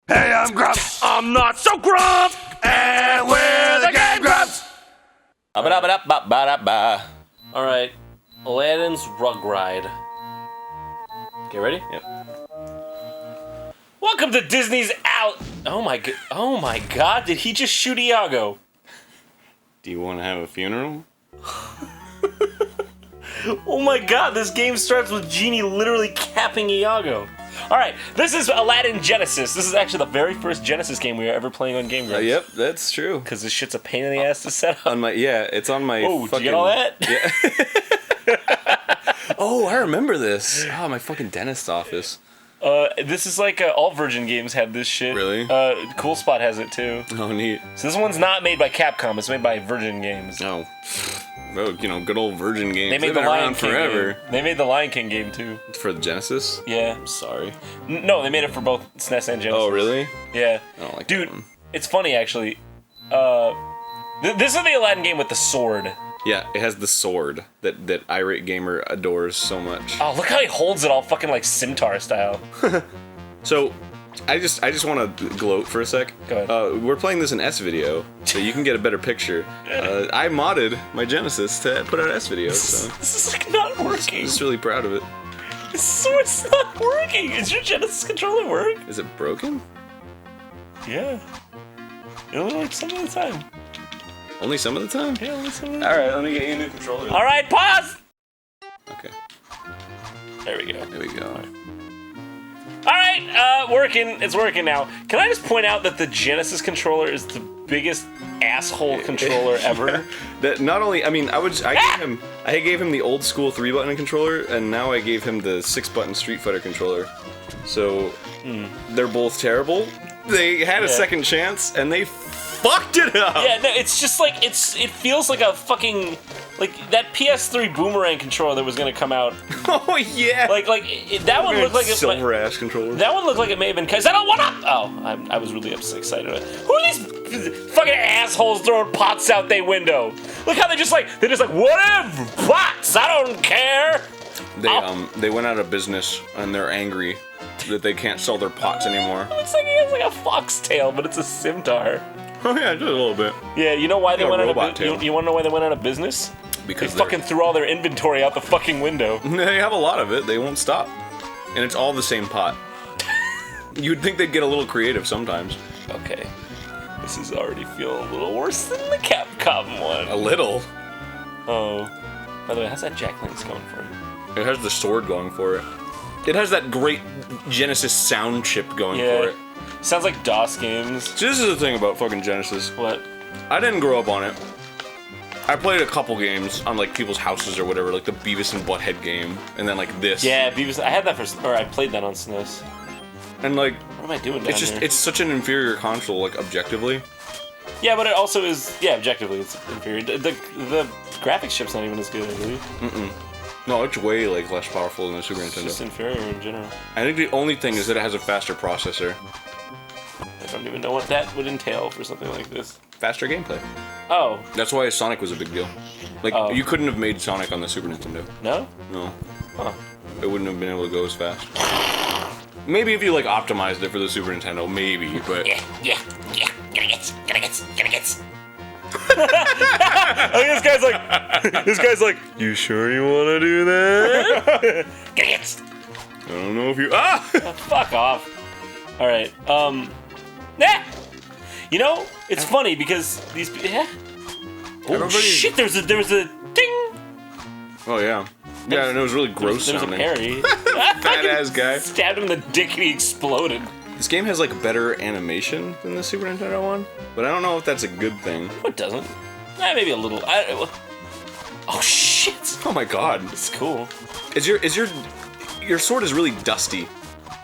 Hey, I'm Grumps. I'm not so Grump! And we're the Game Grumps. Alright, Aladdin's Rug Ride. Okay, ready? Yep. Welcome to Disney's Out. Oh my god, did he just shoot Iago? Do you want to have a funeral? Oh my god, this game starts with Genie literally capping Iago. Alright, this is Aladdin Genesis. This is actually the very first Genesis game we were ever playing on Game Grumps. Yep, that's true. Because this shit's a pain in the ass to set up. It's on my. Oh, fucking, did you get all that? Yeah. Oh, I remember this. Oh, my fucking dentist's office. This is like all Virgin games have this shit. Really? Cool Spot has it too. Oh, neat. So this one's not made by Capcom. It's made by Virgin Games. Oh, well, good old Virgin games. They made They've the been Lion around King forever. game. They made the Lion King game too. For the Genesis? Yeah. I'm sorry. No, they made it for both SNES and Genesis. Oh, really? Yeah. I don't like Dude, that one. it's funny actually. This is the Aladdin game with the sword. Yeah, it has the sword that Irate Gamer adores so much. Oh, look how he holds it all fucking like Simtar style. So, I just want to gloat for a sec. Go ahead. We're playing this in S-Video, so you can get a better picture. I modded my Genesis to put out S-Video, so This is like not working. I'm just really proud of it. This sword's not working. Is your Genesis controller work? Is it broken? Yeah. It only works some of the time. Only some of the time? Yeah, only some of the time. Alright, let me get you a new controller. All right, pause. Okay, There we go. there we go. All right, working. It's working now. Can I just point out that the Genesis controller is the biggest asshole controller ever? That not only, I mean, I gave him the old school 3-button controller, and now I gave him the 6-button Street Fighter controller. So, they're both terrible. They had a second chance, and they fucked it up! Yeah, no, it's just like, it feels like a fucking, like, that PS3 Boomerang controller that was gonna come out. Oh, yeah! That one looked like it silver-ass controller. That one looked like it may have been, cause I don't want to. Oh, I was really excited. Who are these fucking assholes throwing pots out their window? Look how they're just like whatever pots. I don't care. They went out of business, and they're angry that they can't sell their pots anymore. Looks like he has like a foxtail, but it's a Simtar. Oh yeah, just a little bit. Yeah, you know why they Like a went out robot of tail. business? You want to know why they went out of business? Because They fucking threw all their inventory out the fucking window. they have a lot of it. They won't stop, and it's all the same pot. You'd think they'd get a little creative sometimes. Okay, this is already feel a little worse than the Capcom one. A little. Oh, by the way, how's that Jack Link's going for you? It has the sword going for it. It has that great Genesis sound chip going Yeah. for it. Sounds like DOS games. So this is the thing about fucking Genesis. What? I didn't grow up on it. I played a couple games on like people's houses or whatever, like the Beavis and Butthead game, and then like this. Yeah, Beavis. I had that I played that on SNES. And like, What am I doing down here? it's such an inferior console, like objectively. Yeah, but it also is. Yeah, objectively, it's inferior. The graphics chip's not even as good, I believe. No, it's way like less powerful than the Super It's just Nintendo. inferior in general. I think the only thing is that it has a faster processor, I don't even know what that would entail for something like this. faster gameplay. Oh, That's why Sonic was a big deal. Like, Oh. you couldn't have made Sonic on the Super Nintendo. no? No. Huh. It wouldn't have been able to go as fast. Maybe if you like optimized it for the Super Nintendo, maybe, but Yeah. I think this guy's like, you sure you want to do that? I don't know if you Fuck off. All right. Nah. You know, it's funny because these. Yeah. Oh Everybody- shit! There was a ding. Oh yeah. Yeah, and it was really gross There was a sounding. parry. Badass guy. Stabbed him in the dick and he exploded. This game has like better animation than the Super Nintendo one, but I don't know if that's a good thing. What doesn't? Maybe a little. Oh shit! Oh my god. It's cool. Is your sword is really dusty.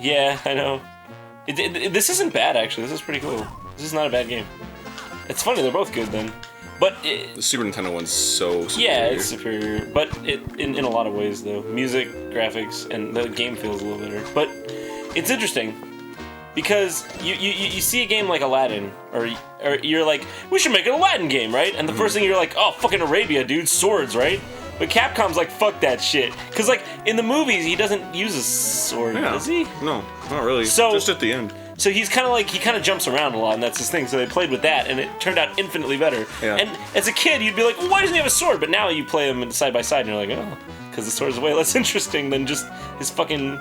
Yeah, I know. This isn't bad actually. This is pretty cool. This is not a bad game. It's funny. They're both good then. But The Super Nintendo one's so superior. yeah, it's superior. But in a lot of ways though, music, graphics, and the game feels a little better. But it's interesting because you see a game like Aladdin, or you're like, we should make an Aladdin game, right? And the first thing you're like, oh, fucking Arabia, dude, swords, right? But Capcom's like, fuck that shit. Because, like, in the movies, he doesn't use a sword, Yeah. does he? No, not really. So- just at the end. So he's kind of like, he kind of jumps around a lot, and that's his thing. So they played with that, and it turned out infinitely better. Yeah. And as a kid, you'd be like, well, why doesn't he have a sword? But now you play them side by side, and you're like, oh, because the sword is way less interesting than just his fucking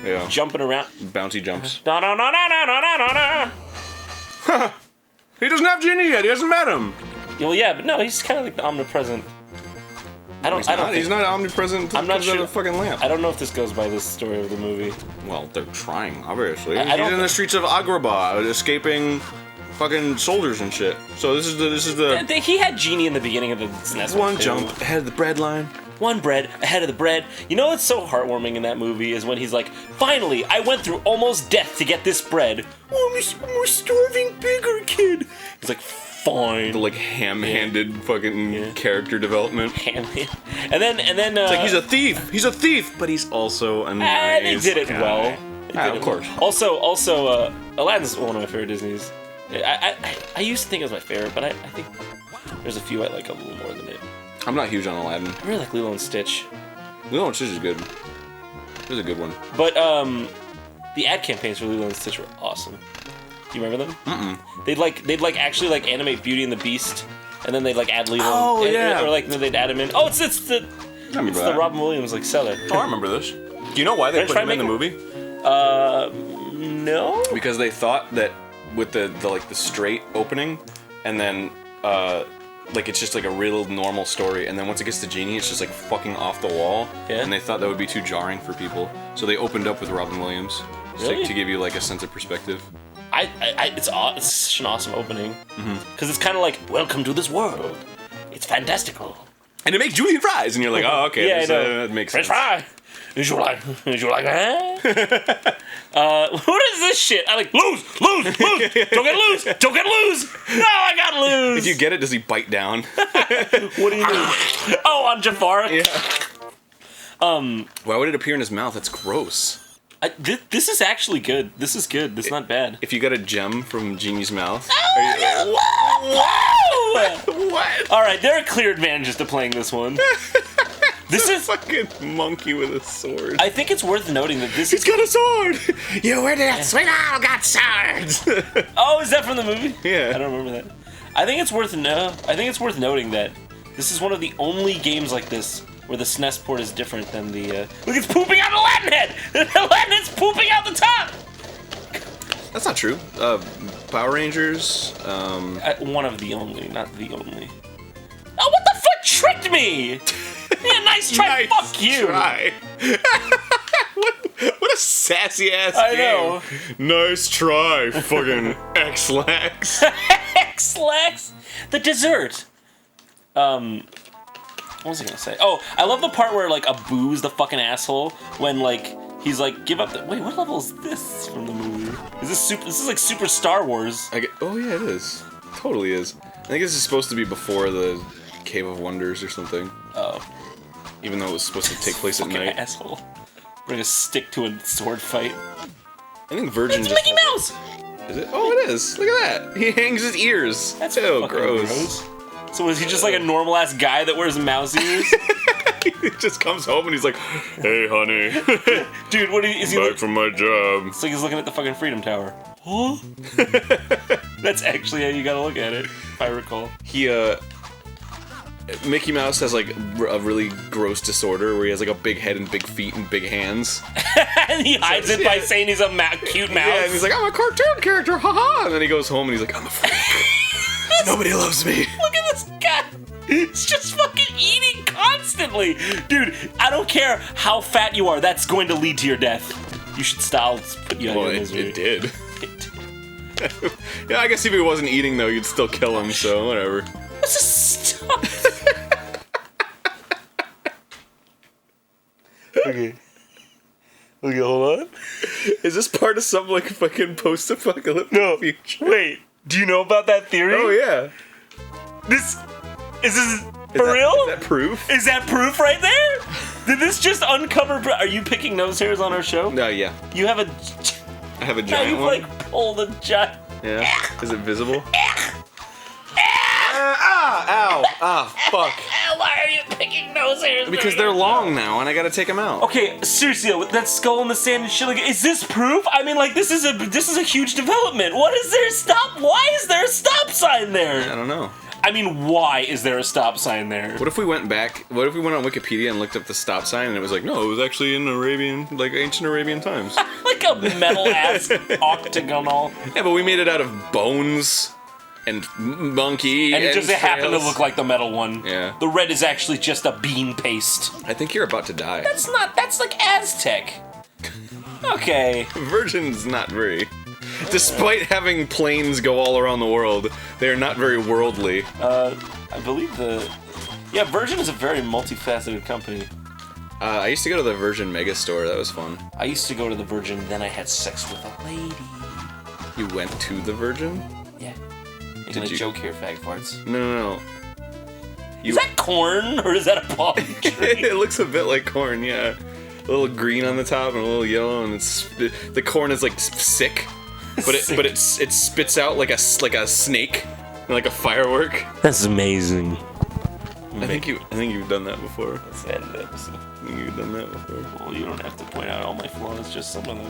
Yeah. jumping around. Bouncy jumps. No, no, no, no, no, no, no, no, no. He doesn't have Genie yet. He hasn't met him. Well, yeah, but no, he's kind of like the omnipresent. I don't think, He's not omnipresent. I'm not comes out sure. of the fucking lamp. I don't know if this goes by the story of the movie. Well, they're trying, obviously. I He's don't in the think- streets of Agrabah, escaping fucking soldiers and shit. So this is the He had Genie in the beginning of the SNES one too. jump ahead of the bread line. One bread ahead of the bread. You know what's so heartwarming in that movie is when he's like, finally, I went through almost death to get this bread. Oh, I'm a starving beggar kid. He's like, fine. The like ham-handed fucking character development. And then Like he's a thief. He's a thief, but he's also a nice they did it guy. well. They Ah, did of it course. well. Also, Aladdin's one of my favorite Disneys. I used to think it was my favorite, but I think there's a few I like a little more than it. I'm not huge on Aladdin. I really like Lilo and Stitch. Lilo and Stitch is good. This is a good one. But the ad campaigns for Lilo and Stitch were awesome. Do you remember them? They'd actually like animate Beauty and the Beast, and then they'd like add Lilo. Oh, yeah. Or like they'd add him in. Oh, it's the remember that. Robin Williams like seller. Oh, I remember this. Do you know why they French put fry him in the maker? movie? No. Because they thought that with the like the straight opening, and then like it's just like a real normal story, and then once it gets to Genie, it's just like fucking off the wall. Yeah. And they thought that would be too jarring for people, so they opened up with Robin Williams Really? to give you like a sense of perspective. It's such an awesome opening because it's kind of like welcome to this world. It's fantastical. And to make Julian fries, and you're like, oh, okay, Yeah, this, I know. that makes French sense. fry. Would you like that? What is this shit? I like lose. Don't get loose. No, I got loose. If you get it, does he bite down? What do you mean? Oh, on Jafar. Yeah. Why would it appear in his mouth? That's gross. This is actually good. This is good. This is not bad. If you got a gem from Genie's mouth. What? All right, there are clear advantages to playing this one. This A is. fucking monkey with a sword. I think it's worth noting that this He's is. got a sword! You idiot! Sweet owl got swords! Oh, is that from the movie? Yeah. I don't remember that. I think it's worth noting that this is one of the only games like this where the SNES port is different than the. Look, it's pooping out Aladdin head. Aladdin head's pooping out the top. That's not true. Power Rangers, One of the only, not the only. Oh, what the fuck tricked me? Yeah, nice try. Fuck you. Try. what a sassy ass I game. know. Nice try, fucking X-Lax. X-Lax. The dessert. What was I gonna say? Oh, I love the part where like Abu's the fucking asshole when like he's like, give up the. Wait, what level is this from the movie? Is this super? This is like Super Star Wars. Oh yeah, it is. Totally is. I think this is supposed to be before the Cave of Wonders or something. Oh, Even though it was supposed to take place at fucking night. asshole. Bring a stick to a sword fight. I think Virgin It's just Mickey has Mouse. Is it? Oh, it is. Look at that. He hangs his ears. That's so fucking gross. So was he just like a normal ass guy that wears mouse ears? He just comes home and he's like, "Hey, honey, Dude, what is he? back from my job." It's like he's looking at the fucking Freedom Tower. Huh? That's actually how you gotta look at it, if I recall. Mickey Mouse has like a really gross disorder where he has like a big head and big feet and big hands. And he hides it by saying he's a cute mouse. Yeah, and he's like, "I'm a cartoon character, haha!" And then he goes home and he's like, "I'm a freak. Nobody loves me." Look at this guy. He's just fucking eating constantly. Dude, I don't care how fat you are, that's going to lead to your death. You should style put you out of Well, your it misery. did. Yeah, I guess if he wasn't eating though, you'd still kill him. So whatever. What's this stuff? Okay. Okay, hold on. Is this part of some like fucking post-apocalyptic future? Wait, do you know about that theory? Oh yeah. This is Is for that- real? Is that proof? Is that proof right there? Did this just uncover? Are you picking nose hairs on our show? No, yeah. You have a. I have a Now giant you've one. like pulled a giant. Yeah. Is it visible? Ow! Ah, fuck. Why are you picking nose hairs? Because they're long now, and I gotta take them out. Okay, seriously, with that skull in the sand and shit, like, is this proof? I mean, like, this is a huge development. What is there? Why is there a stop sign I there? don't know. I mean, why is there a stop sign there? What if we went back? What if we went on Wikipedia and looked up the stop sign, and it was like, no, it was actually in ancient Arabian times. Like a metal ass octagonal, Yeah, but we made it out of bones and monkey. and it just happened to trails. look like the metal one. Yeah. The red is actually just a bean paste. I think you're about to die. That's like Aztec. Okay. Virgin's not very. Despite having planes go all around the world, they are not very worldly. I believe Virgin is a very multifaceted company. I used to go to the Virgin Megastore. That was fun. I used to go to the Virgin, then I had sex with a lady. You went to the Virgin? Yeah. You're gonna you- joke here, fag farts. No. Is that corn or is that a palm tree? It looks a bit like corn, yeah. A little green on the top and a little yellow, and the corn is like sick, but it spits out like a snake, like a firework. That's amazing. I think you've done that before. Let's end the episode. I think you've done that before. Well, you don't have to point out all my flaws, just some of them.